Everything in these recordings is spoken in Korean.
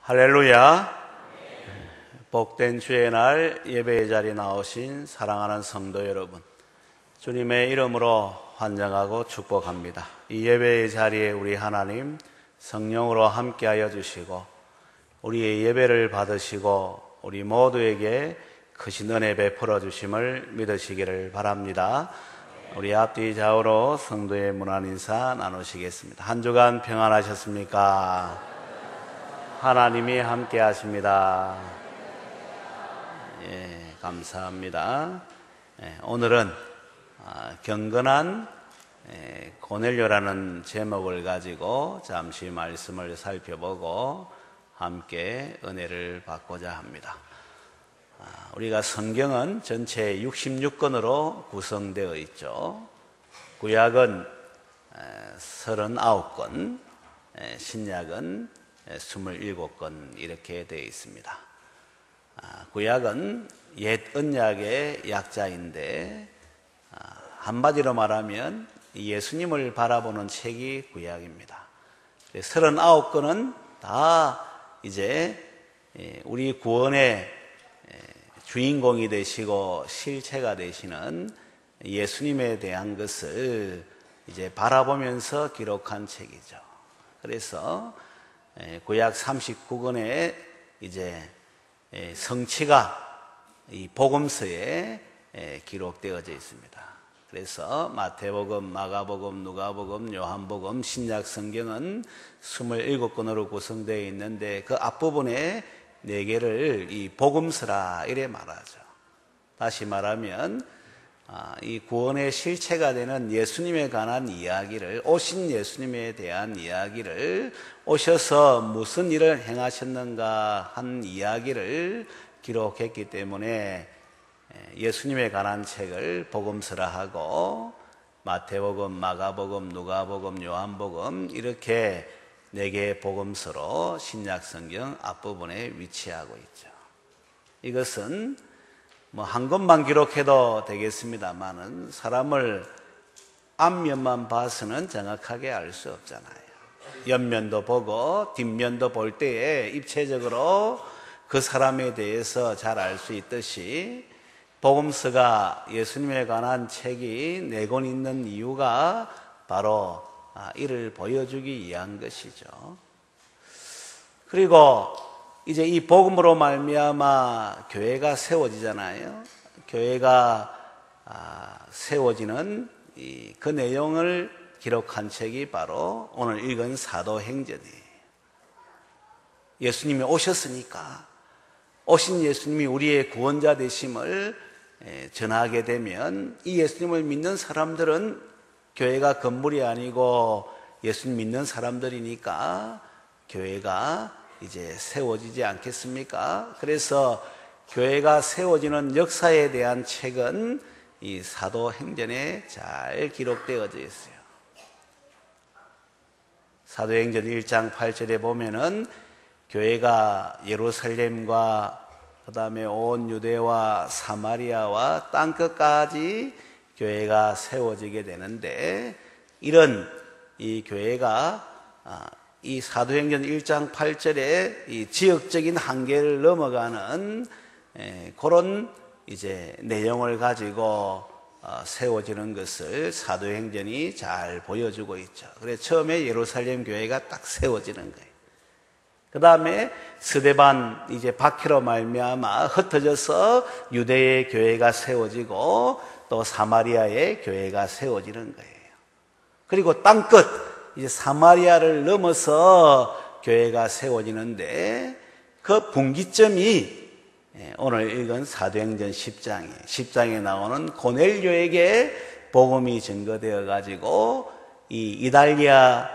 할렐루야. 복된 주의 날 예배의 자리에 나오신 사랑하는 성도 여러분, 주님의 이름으로 환영하고 축복합니다. 이 예배의 자리에 우리 하나님 성령으로 함께하여 주시고 우리의 예배를 받으시고 우리 모두에게 크신 은혜 베풀어 주심을 믿으시기를 바랍니다. 우리 앞뒤 좌우로 성도의 문안 인사 나누시겠습니다. 한 주간 평안하셨습니까? 하나님이 함께 하십니다. 예, 감사합니다. 오늘은 경건한 고넬료라는 제목을 가지고 잠시 말씀을 살펴보고 함께 은혜를 받고자 합니다. 우리가 성경은 전체 66권으로 구성되어 있죠. 구약은 39권, 신약은 27권 이렇게 되어 있습니다. 구약은 옛 언약의 약자인데 한마디로 말하면 예수님을 바라보는 책이 구약입니다. 39권은 다 이제 우리 구원의 주인공이 되시고 실체가 되시는 예수님에 대한 것을 이제 바라보면서 기록한 책이죠. 그래서 구약 39권의 이제 성취가 이 복음서에 기록되어져 있습니다. 그래서 마태복음, 마가복음, 누가복음, 요한복음, 신약 성경은 27권으로 구성되어 있는데 그 앞부분에 4개를 이 복음서라 이래 말하죠. 다시 말하면 이 구원의 실체가 되는 예수님에 관한 이야기를, 오신 예수님에 대한 이야기를, 오셔서 무슨 일을 행하셨는가 한 이야기를 기록했기 때문에 예수님에 관한 책을 복음서라 하고 마태복음, 마가복음, 누가복음, 요한복음 이렇게 4개의 복음서로 신약 성경 앞부분에 위치하고 있죠. 이것은 한 것만 기록해도 되겠습니다만은 사람을 앞면만 봐서는 정확하게 알 수 없잖아요. 옆면도 보고 뒷면도 볼 때에 입체적으로 그 사람에 대해서 잘 알 수 있듯이 복음서가 예수님에 관한 책이 4권 있는 이유가 바로 이를 보여주기 위한 것이죠. 그리고 이제 이 복음으로 말미암아 교회가 세워지잖아요. 교회가 세워지는 그 내용을 기록한 책이 바로 오늘 읽은 사도행전이에요. 예수님이 오셨으니까 오신 예수님이 우리의 구원자 되심을 전하게 되면 이 예수님을 믿는 사람들은 교회가 건물이 아니고 예수님 믿는 사람들이니까 교회가 이제 세워지지 않겠습니까? 그래서 교회가 세워지는 역사에 대한 책은 이 사도행전에 잘 기록되어져 있어요. 사도행전 1장 8절에 보면은 교회가 예루살렘과 그 다음에 온 유대와 사마리아와 땅끝까지 교회가 세워지게 되는데, 이런 이 교회가 이 사도행전 1장 8절에 이 지역적인 한계를 넘어가는 그런 이제 내용을 가지고 세워지는 것을 사도행전이 잘 보여주고 있죠. 그래서 처음에 예루살렘 교회가 딱 세워지는 거예요. 그 다음에 스데반 이제 박해로 말미암아 흩어져서 유대의 교회가 세워지고 또 사마리아의 교회가 세워지는 거예요. 그리고 땅끝 이제 사마리아를 넘어서 교회가 세워지는데 그 분기점이 오늘 읽은 사도행전 10장에 나오는 고넬료에게 복음이 증거되어 가지고 이 이달리아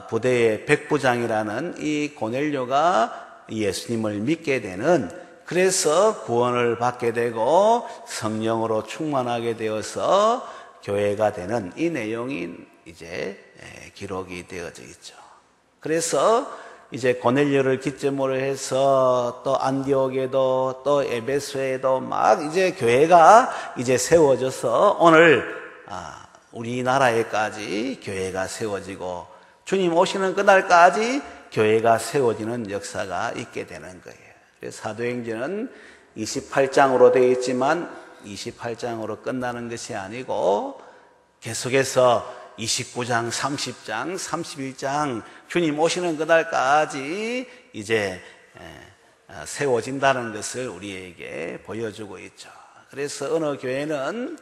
부대의 백부장이라는 이 고넬료가 예수님을 믿게 되는, 그래서 구원을 받게 되고 성령으로 충만하게 되어서 교회가 되는 이 내용이 이제 기록이 되어져 있죠. 그래서 이제 고넬료를 기점으로 해서 또 안디옥에도 또 에베소에도 막 이제 교회가 이제 세워져서 오늘 우리나라에까지 교회가 세워지고 주님 오시는 그날까지 교회가 세워지는 역사가 있게 되는 거예요. 그래서 사도행전은 28장으로 되어 있지만 28장으로 끝나는 것이 아니고 계속해서 29장, 30장, 31장 주님 오시는 그날까지 이제 세워진다는 것을 우리에게 보여주고 있죠. 그래서 어느 교회는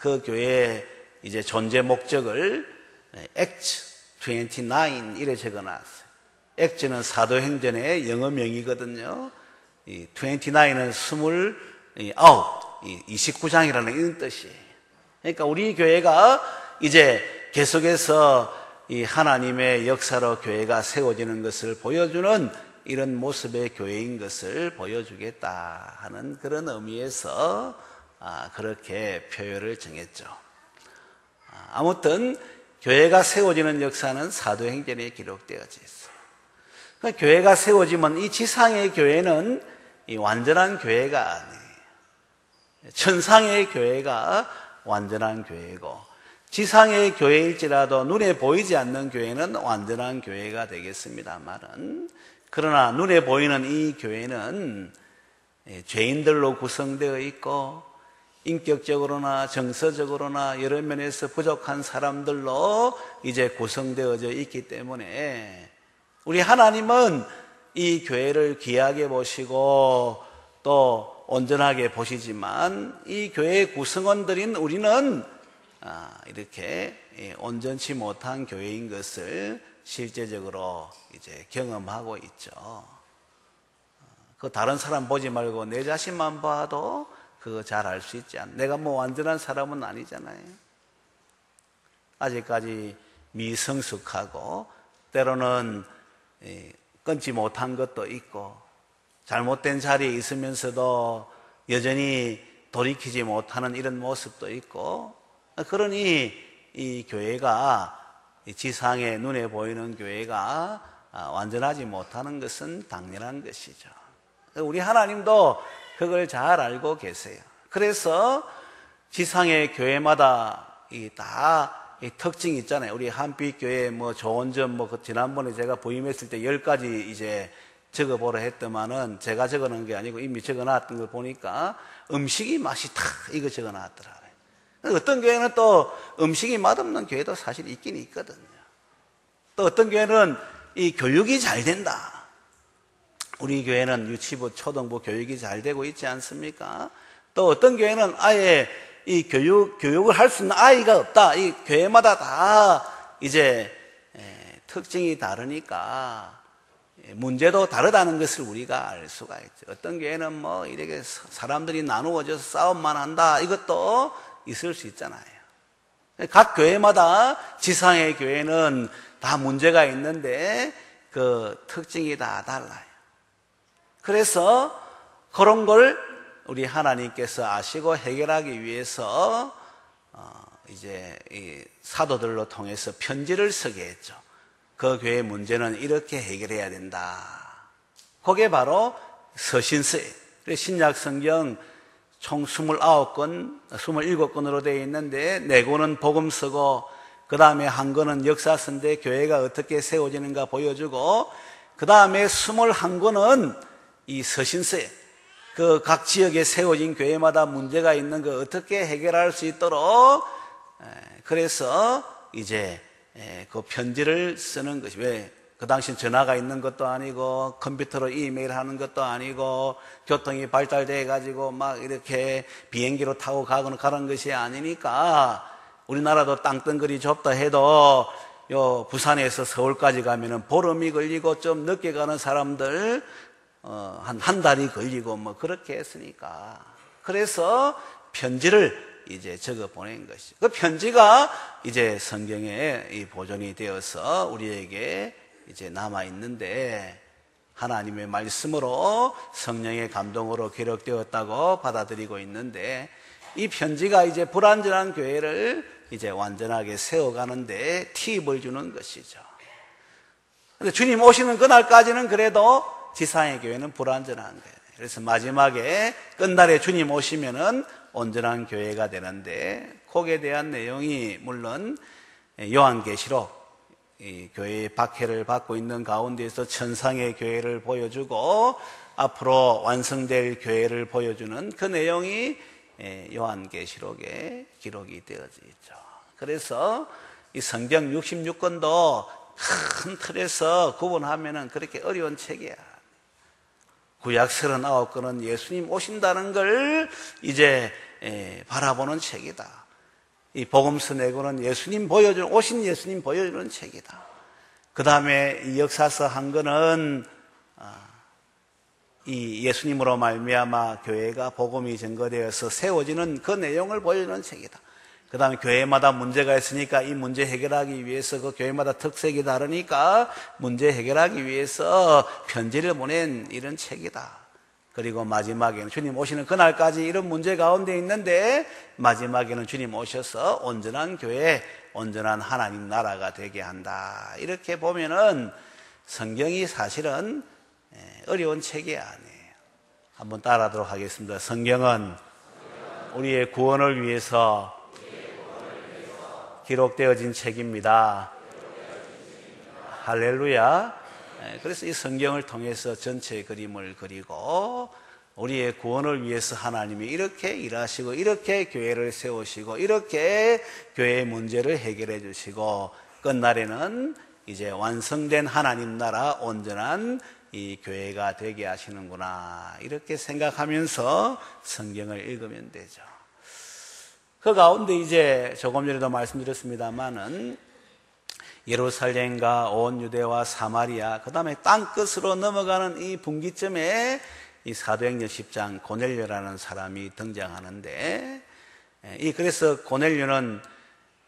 그 교회의 이제 존재 목적을 Acts 29 이래 적어놨어요. Acts는 사도행전의 영어명이거든요. 이 29은 29장이라는 이런 뜻이에요. 그러니까 우리 교회가 이제 계속해서 이 하나님의 역사로 교회가 세워지는 것을 보여주는 이런 모습의 교회인 것을 보여주겠다 하는 그런 의미에서 그렇게 표현을 정했죠. 아무튼 교회가 세워지는 역사는 사도행전에 기록되어져 있어요. 그러니까 교회가 세워지면 이 지상의 교회는 이 완전한 교회가 아니에요. 천상의 교회가 완전한 교회고 지상의 교회일지라도 눈에 보이지 않는 교회는 완전한 교회가 되겠습니다만은, 그러나 눈에 보이는 이 교회는 죄인들로 구성되어 있고 인격적으로나 정서적으로나 여러 면에서 부족한 사람들로 이제 구성되어져 있기 때문에 우리 하나님은 이 교회를 귀하게 보시고 또 온전하게 보시지만 이 교회의 구성원들인 우리는 이렇게 온전치 못한 교회인 것을 실제적으로 이제 경험하고 있죠. 그 다른 사람 보지 말고 내 자신만 봐도 그거 잘 알 수 있지 않나. 내가 뭐 완전한 사람은 아니잖아요. 아직까지 미성숙하고 때로는 끊지 못한 것도 있고 잘못된 자리에 있으면서도 여전히 돌이키지 못하는 이런 모습도 있고, 그러니 이 교회가 지상의 눈에 보이는 교회가 완전하지 못하는 것은 당연한 것이죠. 우리 하나님도 그걸 잘 알고 계세요. 그래서 지상의 교회마다 다 특징이 있잖아요. 우리 한빛교회 뭐 좋은 점, 지난번에 제가 부임했을 때 10가지 이제 적어보라 했더만은 제가 적어놓은 게 아니고 이미 적어놨던 걸 보니까 음식이 맛이 다 이거 적어놨더라고요. 어떤 교회는 또 음식이 맛없는 교회도 사실 있긴 있거든요. 또 어떤 교회는 이 교육이 잘 된다. 우리 교회는 유치부, 초등부 교육이 잘 되고 있지 않습니까? 또 어떤 교회는 아예 이 교육을 할 수 있는 아이가 없다. 이 교회마다 다 이제 특징이 다르니까 문제도 다르다는 것을 우리가 알 수가 있죠. 어떤 교회는 뭐 이렇게 사람들이 나누어져서 싸움만 한다. 이것도 있을 수 있잖아요. 각 교회마다 지상의 교회는 다 문제가 있는데 그 특징이 다 달라요. 그래서 그런 걸 우리 하나님께서 아시고 해결하기 위해서 이제 이 사도들로 통해서 편지를 쓰게 했죠. 그 교회의 문제는 이렇게 해결해야 된다. 그게 바로 서신서예요. 신약 성경 총 29권, 27권으로 되어 있는데 4권은 복음서고 그 다음에 한 권은 역사서인데 교회가 어떻게 세워지는가 보여주고 그 다음에 21권은 이 서신서예요. 그 각 지역에 세워진 교회마다 문제가 있는 거 어떻게 해결할 수 있도록 그래서 이제 그 편지를 쓰는 것이, 왜 그 당시 전화가 있는 것도 아니고 컴퓨터로 이메일 하는 것도 아니고 교통이 발달돼 가지고 막 이렇게 비행기로 타고 가거나 가는 것이 아니니까 우리나라도 땅덩어리 좁다 해도 요 부산에서 서울까지 가면은 보름이 걸리고 좀 늦게 가는 사람들 한 달이 걸리고 뭐 그렇게 했으니까 그래서 편지를 이제 적어 보낸 것이죠. 그 편지가 이제 성경에 이 보존이 되어서 우리에게 이제 남아 있는데 하나님의 말씀으로 성령의 감동으로 기록되었다고 받아들이고 있는데 이 편지가 이제 불완전한 교회를 이제 완전하게 세워가는데 팁을 주는 것이죠. 근데 주님 오시는 그날까지는 그래도 지상의 교회는 불완전한 거예요. 그래서 마지막에 끝날에 주님 오시면은 온전한 교회가 되는데 거기에 대한 내용이 물론 요한계시록 이 교회의 박해를 받고 있는 가운데에서 천상의 교회를 보여주고 앞으로 완성될 교회를 보여주는 그 내용이 요한계시록에 기록이 되어져 있죠. 그래서 이 성경 66권도 큰 틀에서 구분하면은 그렇게 어려운 책이야. 구약 39권은 예수님 오신다는 걸 이제 바라보는 책이다. 이 복음서 4권은 예수님 보여주는, 오신 예수님 보여주는 책이다. 그 다음에 이 역사서 1권은 이 예수님으로 말미암아 교회가 복음이 증거되어서 세워지는 그 내용을 보여주는 책이다. 그 다음에 교회마다 문제가 있으니까 이 문제 해결하기 위해서 그 교회마다 특색이 다르니까 문제 해결하기 위해서 편지를 보낸 이런 책이다. 그리고 마지막에는 주님 오시는 그날까지 이런 문제 가운데 있는데 마지막에는 주님 오셔서 온전한 교회, 온전한 하나님 나라가 되게 한다. 이렇게 보면은 성경이 사실은 어려운 책이 아니에요. 한번 따라하도록 하겠습니다. 성경은 우리의 구원을 위해서 기록되어진 책입니다. 할렐루야. 그래서 이 성경을 통해서 전체의 그림을 그리고 우리의 구원을 위해서 하나님이 이렇게 일하시고 이렇게 교회를 세우시고 이렇게 교회의 문제를 해결해 주시고 끝날에는 이제 완성된 하나님 나라 온전한 이 교회가 되게 하시는구나 이렇게 생각하면서 성경을 읽으면 되죠. 그 가운데 이제 조금 전에도 말씀드렸습니다마는 예루살렘과 온 유대와 사마리아 그 다음에 땅끝으로 넘어가는 이 분기점에 이 사도행전 10장 고넬료라는 사람이 등장하는데 그래서 고넬료는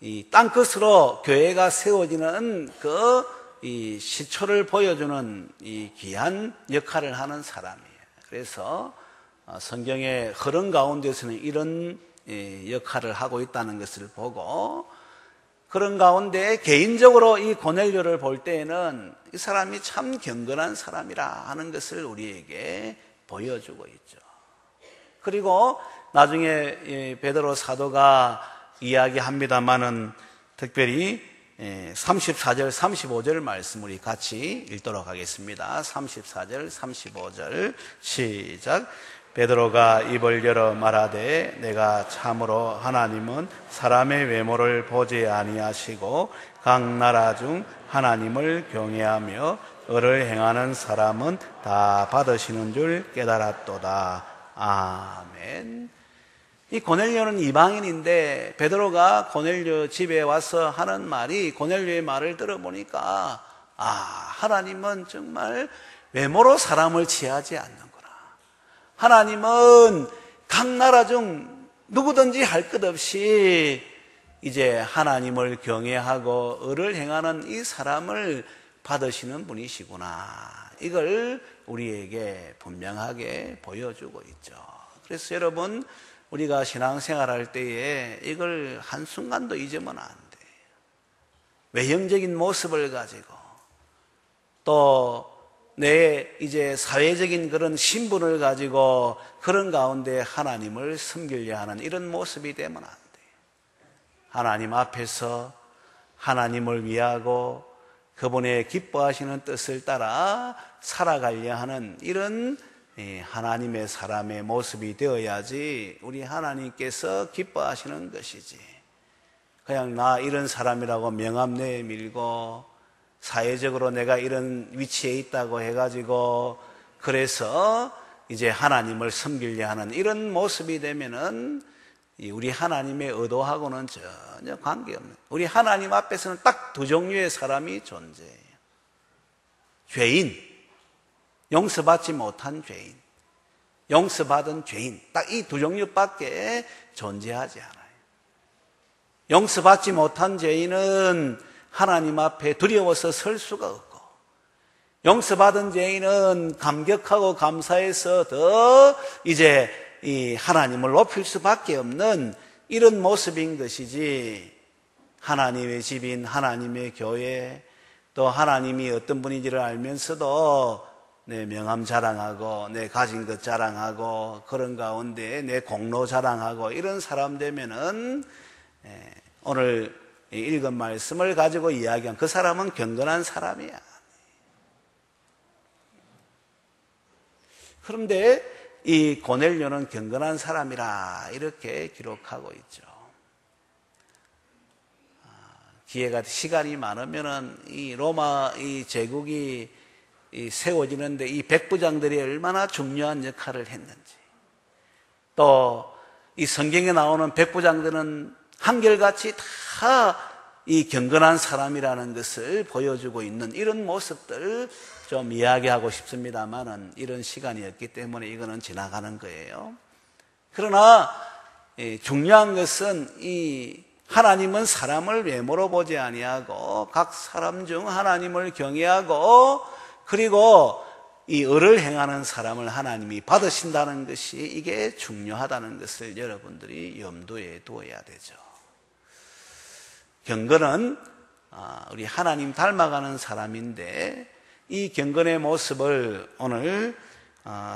이 땅끝으로 교회가 세워지는 이 시초를 보여주는 이 귀한 역할을 하는 사람이에요. 그래서 성경의 흐름 가운데서는 이런 역할을 하고 있다는 것을 보고 그런 가운데 개인적으로 이 고넬료를 볼 때에는 이 사람이 참 경건한 사람이라 하는 것을 우리에게 보여주고 있죠. 그리고 나중에 베드로 사도가 이야기합니다마는 특별히 34절, 35절 말씀 우리 같이 읽도록 하겠습니다. 34절, 35절 시작. 베드로가 입을 열어 말하되 내가 참으로 하나님은 사람의 외모를 보지 아니하시고 각 나라 중 하나님을 경외하며 의를 행하는 사람은 다 받으시는 줄 깨달았도다. 아멘. 이 고넬료는 이방인인데 베드로가 고넬료 집에 와서 하는 말이 고넬료의 말을 들어보니까 하나님은 정말 외모로 사람을 취하지 않는구나. 하나님은 각 나라 중 누구든지 할 것 없이 이제 하나님을 경외하고 의를 행하는 이 사람을 받으시는 분이시구나. 이걸 우리에게 분명하게 보여주고 있죠. 그래서 여러분 우리가 신앙생활할 때에 이걸 한순간도 잊으면 안 돼요. 외형적인 모습을 가지고 또 내 이제 사회적인 그런 신분을 가지고 그런 가운데 하나님을 섬기려 하는 이런 모습이 되면 안 돼요. 하나님 앞에서 하나님을 위하고 그분의 기뻐하시는 뜻을 따라 살아가려 하는 이런 하나님의 사람의 모습이 되어야지 우리 하나님께서 기뻐하시는 것이지. 그냥 나 이런 사람이라고 명함 내밀고 사회적으로 내가 이런 위치에 있다고 해가지고 그래서 이제 하나님을 섬기려 하는 이런 모습이 되면은 우리 하나님의 의도하고는 전혀 관계없는, 우리 하나님 앞에서는 딱 두 종류의 사람이 존재해요. 죄인, 용서받지 못한 죄인, 용서받은 죄인, 딱 이 두 종류밖에 존재하지 않아요. 용서받지 못한 죄인은 하나님 앞에 두려워서 설 수가 없고, 용서받은 죄인은 감격하고 감사해서 더 이제 이 하나님을 높일 수밖에 없는 이런 모습인 것이지, 하나님의 집인 하나님의 교회, 또 하나님이 어떤 분인지를 알면서도 내 명함 자랑하고 내 가진 것 자랑하고 그런 가운데 내 공로 자랑하고 이런 사람 되면은 오늘 읽은 말씀을 가지고 이야기한 그 사람은 경건한 사람이야. 그런데 이 고넬료는 경건한 사람이라 이렇게 기록하고 있죠. 기회가 시간이 많으면은 이 로마 이 제국이 세워지는데 이 백부장들이 얼마나 중요한 역할을 했는지, 또 이 성경에 나오는 백부장들은 한결같이 다 이 경건한 사람이라는 것을 보여주고 있는 이런 모습들 좀 이야기하고 싶습니다만은 이런 시간이었기 때문에 이거는 지나가는 거예요. 그러나 중요한 것은 이 하나님은 사람을 외모로 보지 아니하고 각 사람 중 하나님을 경외하고 그리고 이 의를 행하는 사람을 하나님이 받으신다는 것이 이게 중요하다는 것을 여러분들이 염두에 두어야 되죠. 경건은 우리 하나님 닮아가는 사람인데 이 경건의 모습을 오늘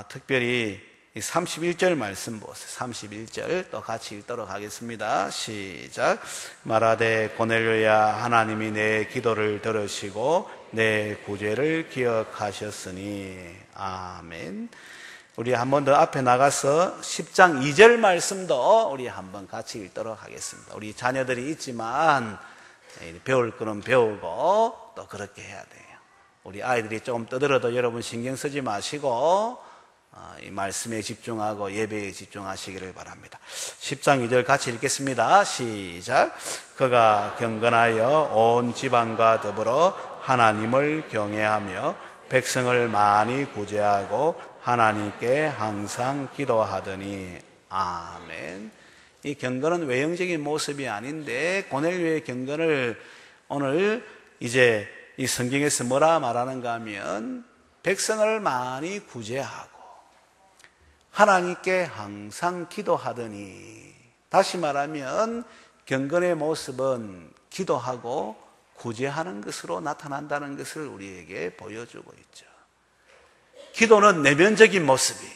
특별히 31절 말씀 보세요. 31절 또 같이 읽도록 하겠습니다. 시작. 말하되 고넬료야, 하나님이 내 기도를 들으시고 내 구제를 기억하셨으니. 아멘. 우리 한 번 더 앞에 나가서 10장 2절 말씀도 우리 한번 같이 읽도록 하겠습니다. 우리 자녀들이 있지만 배울 거는 배우고 또 그렇게 해야 돼요. 우리 아이들이 조금 떠들어도 여러분 신경 쓰지 마시고 이 말씀에 집중하고 예배에 집중하시기를 바랍니다. 10장 2절 같이 읽겠습니다. 시작. 그가 경건하여 온 지방과 더불어 하나님을 경외하며 백성을 많이 구제하고 하나님께 항상 기도하더니. 아멘. 이 경건은 외형적인 모습이 아닌데 고넬료의 경건을 오늘 이제 이 성경에서 뭐라 말하는가 하면 백성을 많이 구제하고 하나님께 항상 기도하더니. 다시 말하면 경건의 모습은 기도하고 구제하는 것으로 나타난다는 것을 우리에게 보여주고 있죠. 기도는 내면적인 모습이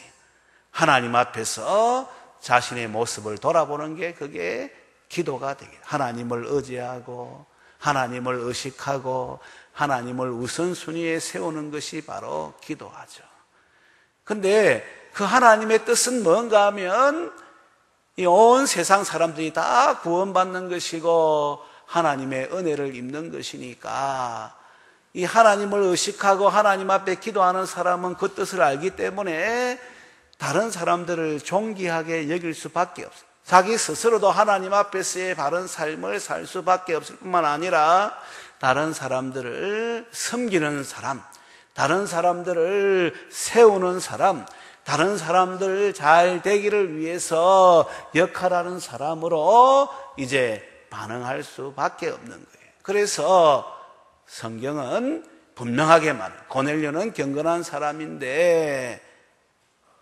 하나님 앞에서 자신의 모습을 돌아보는 게 그게 기도가 되겠다. 하나님을 의지하고 하나님을 의식하고 하나님을 우선순위에 세우는 것이 바로 기도하죠. 근데 그 하나님의 뜻은 뭔가 하면 이 온 세상 사람들이 다 구원받는 것이고 하나님의 은혜를 입는 것이니까 이 하나님을 의식하고 하나님 앞에 기도하는 사람은 그 뜻을 알기 때문에 다른 사람들을 존귀하게 여길 수밖에 없어요. 자기 스스로도 하나님 앞에서의 바른 삶을 살 수밖에 없을 뿐만 아니라 다른 사람들을 섬기는 사람, 다른 사람들을 세우는 사람, 다른 사람들 잘 되기를 위해서 역할하는 사람으로 이제 반응할 수밖에 없는 거예요. 그래서 성경은 분명하게 말해요. 고넬료는 경건한 사람인데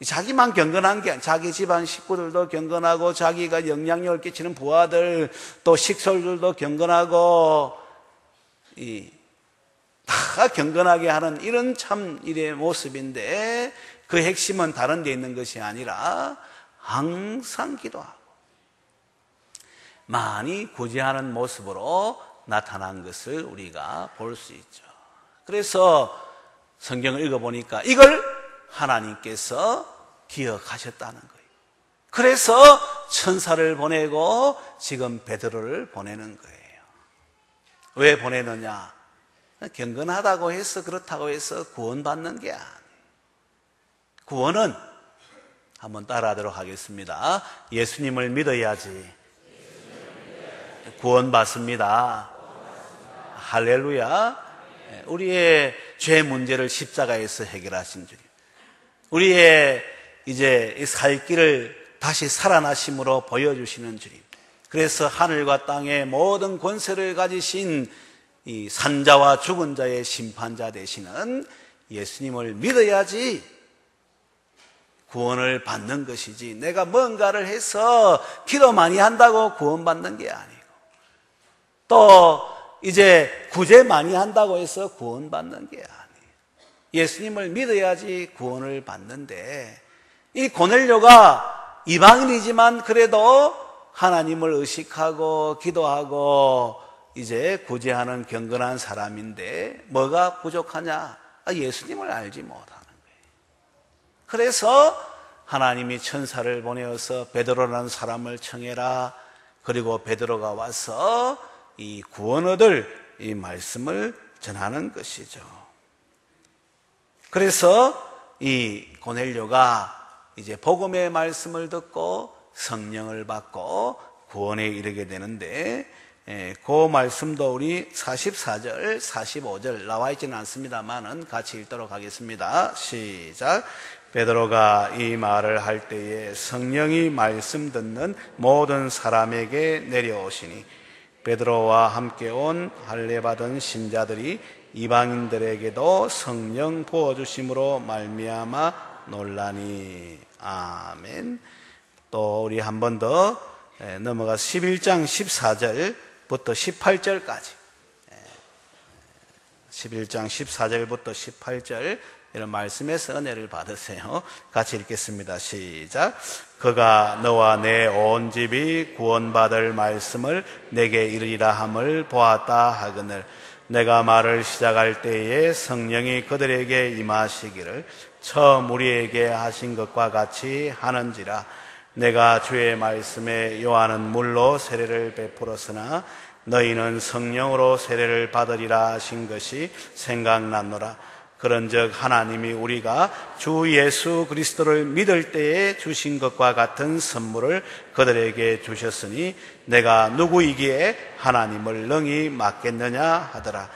자기만 경건한 게 아니라 자기 집안 식구들도 경건하고 자기가 영향력을 끼치는 부하들 또 식솔들도 경건하고 다 경건하게 하는 이런 참 일의 모습인데 그 핵심은 다른 데 있는 것이 아니라 항상 기도하고 많이 구제하는 모습으로 나타난 것을 우리가 볼 수 있죠. 그래서 성경을 읽어보니까 이걸 하나님께서 기억하셨다는 거예요. 그래서 천사를 보내고 지금 베드로를 보내는 거예요. 왜 보내느냐? 경건하다고 해서 그렇다고 해서 구원받는 게 아니에요. 구원은 한번 따라하도록 하겠습니다. 예수님을 믿어야지 구원받습니다. 할렐루야. 우리의 죄 문제를 십자가에서 해결하신 주님, 우리의 이제 살 길을 다시 살아나심으로 보여주시는 주님, 그래서 하늘과 땅의 모든 권세를 가지신 이 산자와 죽은 자의 심판자 되시는 예수님을 믿어야지 구원을 받는 것이지, 내가 뭔가를 해서 기도 많이 한다고 구원받는 게 아니고, 또 이제 구제 많이 한다고 해서 구원받는 게 아니에요. 예수님을 믿어야지 구원을 받는데, 이 고넬료가 이방인이지만 그래도 하나님을 의식하고 기도하고 이제 구제하는 경건한 사람인데 뭐가 부족하냐? 예수님을 알지 못하는 거예요. 그래서 하나님이 천사를 보내어서 베드로라는 사람을 청해라. 그리고 베드로가 와서 이 구원 얻을 이 말씀을 전하는 것이죠. 그래서 이 고넬료가 이제 복음의 말씀을 듣고 성령을 받고 구원에 이르게 되는데, 그 말씀도 우리 44절, 45절 나와 있지는 않습니다만은 같이 읽도록 하겠습니다. 시작. 베드로가 이 말을 할 때에 성령이 말씀 듣는 모든 사람에게 내려오시니 베드로와 함께 온 할례 받은 신자들이 이방인들에게도 성령 부어주심으로 말미암아 놀라니. 아멘. 또 우리 한 번 더 넘어가 11장 14절부터 18절까지 11장 14절부터 18절 이런 말씀에서 은혜를 받으세요. 같이 읽겠습니다. 시작. 그가 너와 내 온 집이 구원받을 말씀을 내게 이르리라 함을 보았다 하거늘 내가 말을 시작할 때에 성령이 그들에게 임하시기를 처음 우리에게 하신 것과 같이 하는지라. 내가 주의 말씀에 요한은 물로 세례를 베풀었으나 너희는 성령으로 세례를 받으리라 하신 것이 생각났노라. 그런즉 하나님이 우리가 주 예수 그리스도를 믿을 때에 주신 것과 같은 선물을 그들에게 주셨으니 내가 누구이기에 하나님을 능히 맡겠느냐 하더라.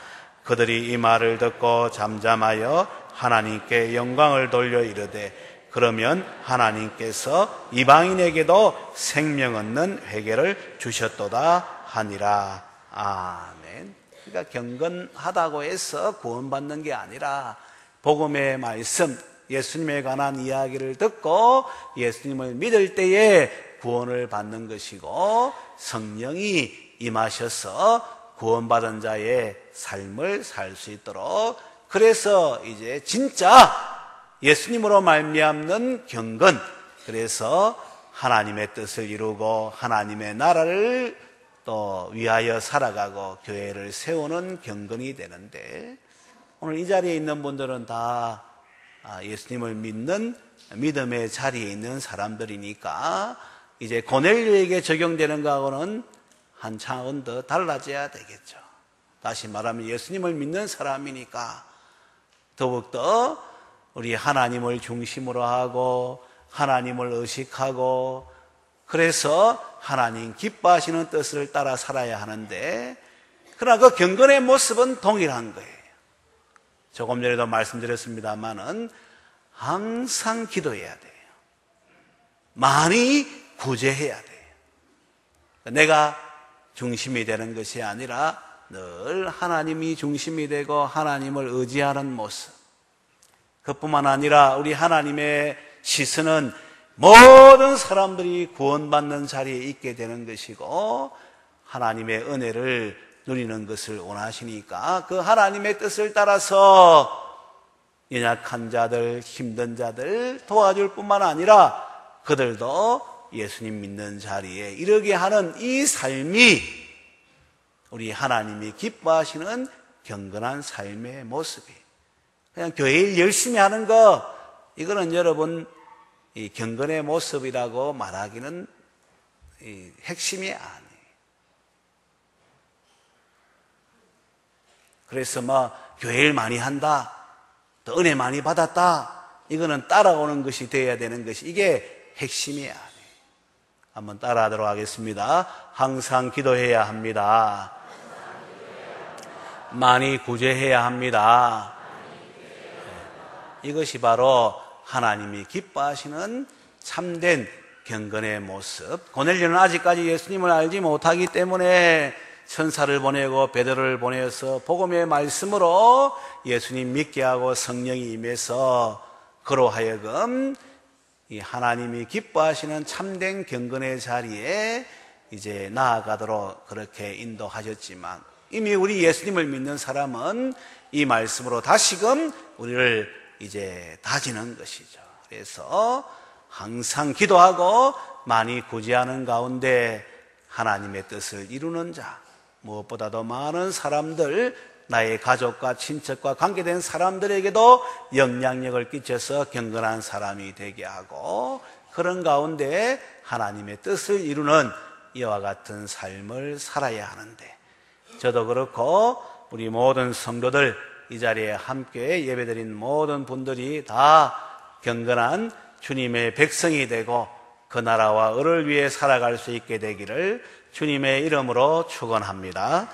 그들이 이 말을 듣고 잠잠하여 하나님께 영광을 돌려 이르되 그러면 하나님께서 이방인에게도 생명 얻는 회개를 주셨도다 하니라. 아멘. 그러니까 경건하다고 해서 구원받는 게 아니라 복음의 말씀, 예수님에 관한 이야기를 듣고 예수님을 믿을 때에 구원을 받는 것이고 성령이 임하셔서 구원받은 자의 삶을 살 수 있도록, 그래서 이제 진짜 예수님으로 말미암는 경건, 그래서 하나님의 뜻을 이루고 하나님의 나라를 또 위하여 살아가고 교회를 세우는 경건이 되는데, 오늘 이 자리에 있는 분들은 다 예수님을 믿는 믿음의 자리에 있는 사람들이니까 이제 고넬료에게 적용되는 거하고는 한 차원 더 달라져야 되겠죠. 다시 말하면 예수님을 믿는 사람이니까 더욱더 우리 하나님을 중심으로 하고 하나님을 의식하고, 그래서 하나님 기뻐하시는 뜻을 따라 살아야 하는데, 그러나 그 경건의 모습은 동일한 거예요. 조금 전에도 말씀드렸습니다마는 항상 기도해야 돼요. 많이 구제해야 돼요. 내가 중심이 되는 것이 아니라 늘 하나님이 중심이 되고 하나님을 의지하는 모습. 그뿐만 아니라 우리 하나님의 시선은 모든 사람들이 구원받는 자리에 있게 되는 것이고 하나님의 은혜를 누리는 것을 원하시니까 그 하나님의 뜻을 따라서 연약한 자들, 힘든 자들 도와줄 뿐만 아니라 그들도 예수님 믿는 자리에 이르게 하는 이 삶이 우리 하나님이 기뻐하시는 경건한 삶의 모습이에요. 그냥 교회 일 열심히 하는 거, 이거는 여러분 이 경건의 모습이라고 말하기는 핵심이 아니에요. 그래서 교회 일 많이 한다, 또 은혜 많이 받았다, 이거는 따라오는 것이 되어야 되는 것이, 이게 핵심이 아니에요. 한번 따라하도록 하겠습니다. 항상 기도해야 합니다. 많이 구제해야 합니다. 이것이 바로 하나님이 기뻐하시는 참된 경건의 모습. 고넬료는 아직까지 예수님을 알지 못하기 때문에 천사를 보내고 베드로를 보내서 복음의 말씀으로 예수님 믿게 하고 성령이 임해서 그로 하여금 이 하나님이 기뻐하시는 참된 경건의 자리에 이제 나아가도록 그렇게 인도하셨지만, 이미 우리 예수님을 믿는 사람은 이 말씀으로 다시금 우리를 이제 다지는 것이죠. 그래서 항상 기도하고 많이 구제하는 가운데 하나님의 뜻을 이루는 자, 무엇보다도 많은 사람들, 나의 가족과 친척과 관계된 사람들에게도 영향력을 끼쳐서 경건한 사람이 되게 하고, 그런 가운데 하나님의 뜻을 이루는 이와 같은 삶을 살아야 하는데, 저도 그렇고 우리 모든 성도들, 이 자리에 함께 예배드린 모든 분들이 다 경건한 주님의 백성이 되고 그 나라와 을을 위해 살아갈 수 있게 되기를 주님의 이름으로 축원합니다.